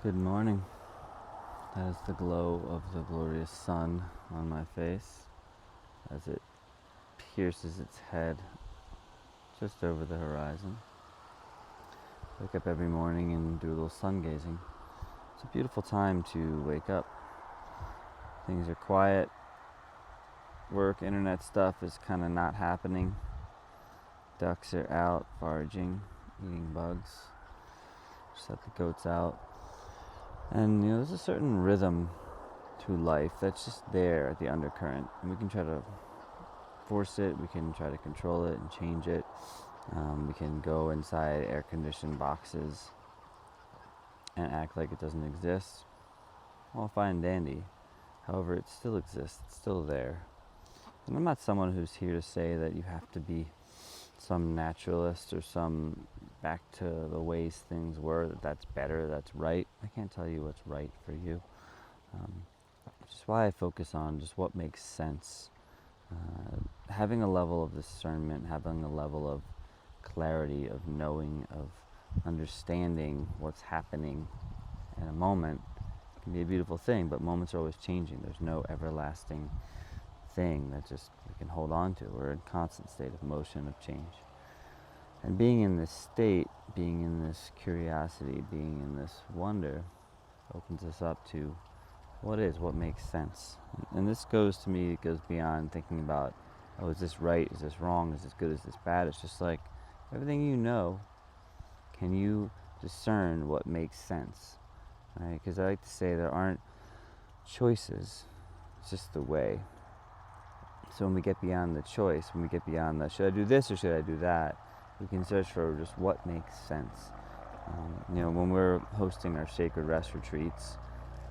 Good morning. That is the glow of the glorious sun on my face as it pierces its head just over the horizon. Wake up every morning and do a little sun gazing. It's a beautiful time to wake up. Things are quiet. Work, internet stuff is kind of not happening. Ducks are out foraging, eating bugs. Just let the goats out. And there's a certain rhythm to life that's just there at the undercurrent, and we can try to force it, we can try to control it and change it. We can go inside air-conditioned boxes and act like it doesn't exist. All fine and dandy. However, it still exists, it's still there. And I'm not someone who's here to say that you have to be some naturalist or some back to the ways things were, that's better, that's right. I can't tell you what's right for you. Which is why I focus on just what makes sense. Having a level of discernment, having a level of clarity, of knowing, of understanding what's happening in a moment can be a beautiful thing, but moments are always changing. There's no everlasting thing that just we can hold on to. We're in a constant state of motion, of change. And being in this state, being in this curiosity, being in this wonder opens us up to what makes sense. And this goes to me, it goes beyond thinking about, oh, is this right, is this wrong, is this good, is this bad? It's just like, everything you know, can you discern what makes sense? Right? Because I like to say there aren't choices, it's just the way. So when we get beyond the choice, when we get beyond the should I do this or should I do that, we can search for just what makes sense. When we're hosting our sacred rest retreats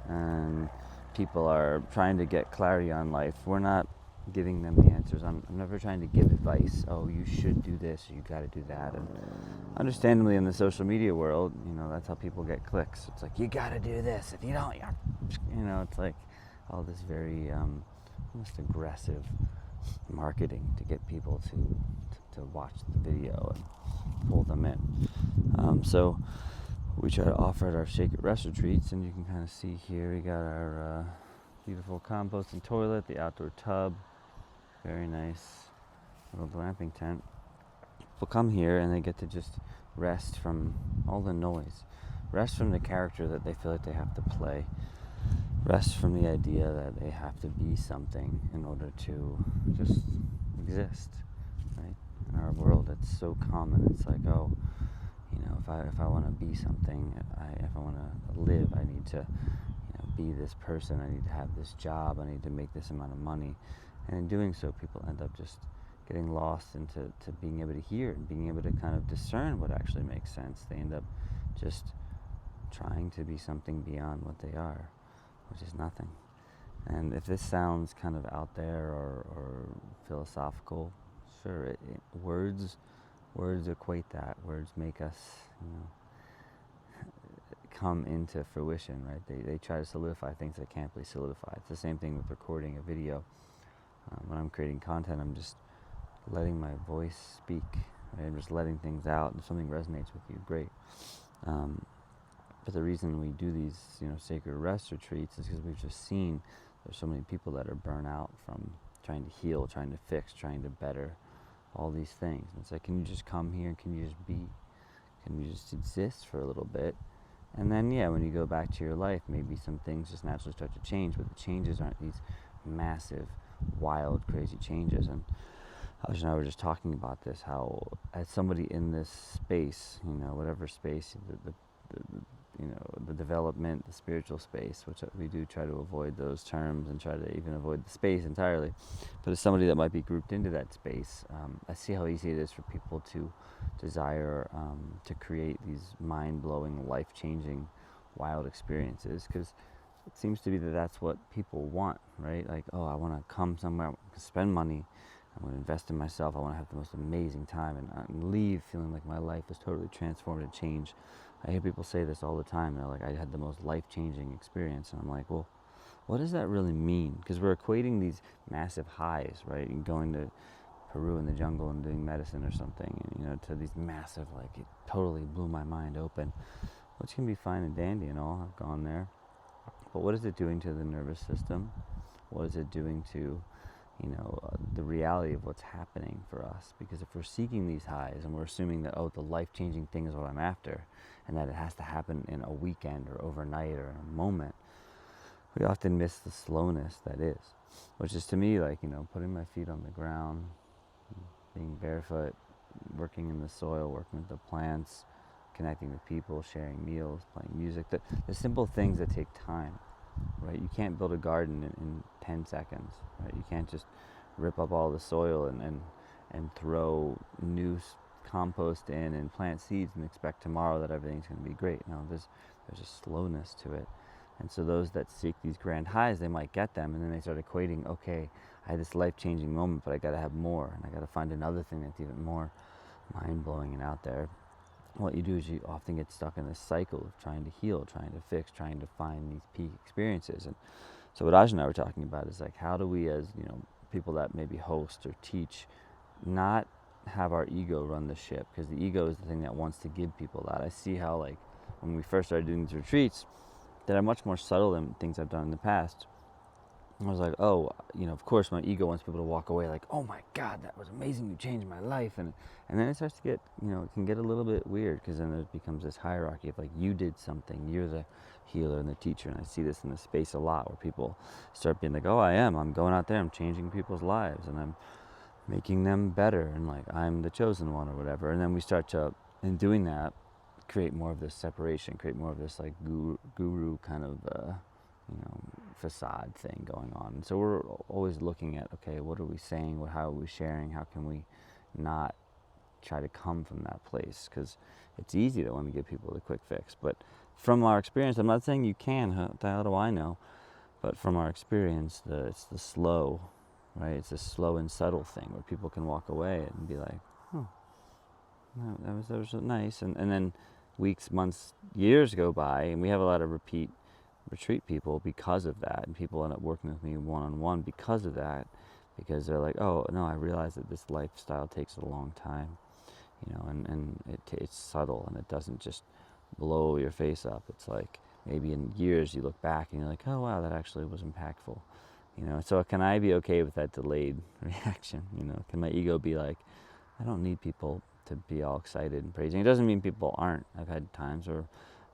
and people are trying to get clarity on life, we're not giving them the answers. I'm never trying to give advice. Oh, you should do this, or you got to do that. And understandably, in the social media world, that's how people get clicks. It's like, you got to do this. If you don't, it's like all this very almost aggressive marketing to get people to watch the video and pull them in. So we try to offer at our sacred rest retreats, and you can kind of see here we got our beautiful composting toilet, the outdoor tub, very nice little glamping tent. People come here and they get to just rest from all the noise, rest from the character that they feel like they have to play, rest from the idea that they have to be something in order to just exist, right? In our world, it's so common. It's like, oh, if I want to be something, if I want to live, I need to, be this person. I need to have this job. I need to make this amount of money, and in doing so, people end up just getting lost into being able to hear and being able to kind of discern what actually makes sense. They end up just trying to be something beyond what they are, which is nothing. And if this sounds kind of out there or philosophical, sure, words equate that. Words make us, come into fruition, right? They try to solidify things that can't be solidified. It's the same thing with recording a video. When I'm creating content, I'm just letting my voice speak, right? I'm just letting things out, and if something resonates with you, great. But the reason we do these, sacred rest retreats is because we've just seen there's so many people that are burnt out from trying to heal, trying to fix, trying to better, all these things. And it's like, can you just come here and can you just be? Can you just exist for a little bit? And then, when you go back to your life, maybe some things just naturally start to change, but the changes aren't these massive, wild, crazy changes. And Ash and I were just talking about this, how as somebody in this space, whatever space, the development, the spiritual space, which we do try to avoid those terms and try to even avoid the space entirely. But as somebody that might be grouped into that space, I see how easy it is for people to desire to create these mind-blowing, life-changing, wild experiences, because it seems to be that that's what people want, right? Like, oh, I want to come somewhere, spend money, I want to invest in myself, I want to have the most amazing time, and leave feeling like my life was totally transformed and changed. I hear people say this all the time. They're like, I had the most life-changing experience. And I'm like, well, what does that really mean? Because we're equating these massive highs, right? And going to Peru in the jungle and doing medicine or something, to these massive, like, it totally blew my mind open. which can be fine and dandy and all. I've gone there. But what is it doing to the nervous system? What is it doing to, the reality of what's happening for us? Because if we're seeking these highs and we're assuming that, the life-changing thing is what I'm after, and that it has to happen in a weekend or overnight or in a moment, we often miss the slowness that is, which is to me like, putting my feet on the ground, being barefoot, working in the soil, working with the plants, connecting with people, sharing meals, playing music, the simple things that take time, right? You can't build a garden in 10 seconds, right? You can't just rip up all the soil and throw new compost in and plant seeds and expect tomorrow that everything's going to be great. No, there's a slowness to it. And so those that seek these grand highs, they might get them, and then they start equating, okay, I had this life-changing moment, but I got to have more, and I got to find another thing that's even more mind-blowing and out there. What you do is you often get stuck in this cycle of trying to heal, trying to fix, trying to find these peak experiences. And so what Aj and I were talking about is like, how do we, as people that maybe host or teach, not have our ego run the ship? Because the ego is the thing that wants to give people that. I see how, like, when we first started doing these retreats, that are much more subtle than things I've done in the past. I was like, of course my ego wants people to walk away like, oh my God, that was amazing, you changed my life. And then it starts to get, it can get a little bit weird, because then there becomes this hierarchy of like, you did something, you're the healer and the teacher. And I see this in the space a lot, where people start being like, I'm going out there, I'm changing people's lives, and I'm making them better, and like, I'm the chosen one or whatever. And then we start to, in doing that, create more of this separation, create more of this like guru kind of facade thing going on. And so we're always looking at, okay, what are we saying? How are we sharing? How can we not try to come from that place? Because it's easy to want to give people the quick fix. But from our experience, I'm not saying you can, how do I know? But from our experience, it's the slow, right? It's a slow and subtle thing where people can walk away and be like, that was nice. And then weeks, months, years go by, and we have a lot of repeat retreat people because of that, and people end up working with me one-on-one because of that, because they're like, oh no, I realize that this lifestyle takes a long time, and it's subtle, and it doesn't just blow your face up. It's like maybe in years you look back and you're like, oh wow, that actually was impactful. So can I be okay with that delayed reaction? Can my ego be like, I don't need people to be all excited and praising. It doesn't mean people aren't. I've had times where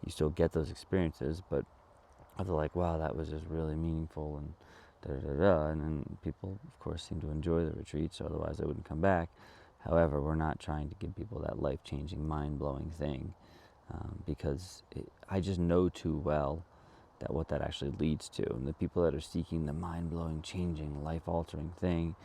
you still get those experiences, but they're like, wow, that was just really meaningful, and da-da-da-da. And then people, of course, seem to enjoy the retreats, otherwise they wouldn't come back. However, we're not trying to give people that life-changing, mind-blowing thing, because I just know too well that what that actually leads to. And the people that are seeking the mind-blowing, changing, life-altering thing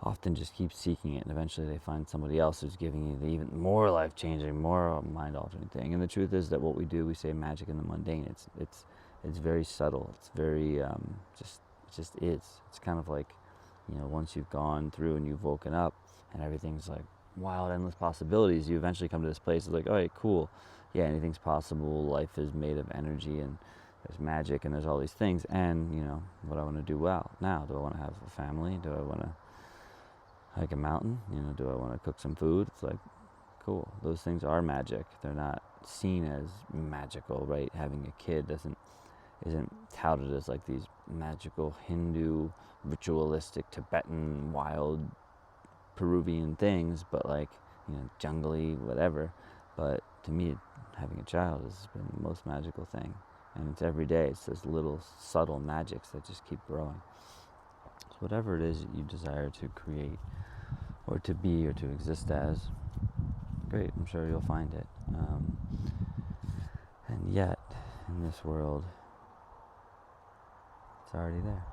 often just keep seeking it, and eventually they find somebody else who's giving you the even more life-changing, more mind-altering thing. And the truth is that what we do, we say magic in the mundane. It's very subtle. It's very it just is. It's kind of like, once you've gone through and you've woken up and everything's like wild, endless possibilities, you eventually come to this place of like, all right, cool, yeah, anything's possible. Life is made of energy, and there's magic, and there's all these things. And what I want to do now. Do I want to have a family? Do I want to hike a mountain? Do I want to cook some food? It's like, cool. Those things are magic. They're not seen as magical, right? Having a kid isn't touted as like these magical Hindu, ritualistic, Tibetan, wild, Peruvian things, but like, jungly, whatever. But to me, having a child has been the most magical thing. And it's every day. It's those little subtle magics that just keep growing. So whatever it is that you desire to create, or to be, or to exist as, great, I'm sure you'll find it. And yet, in this world, it's already there.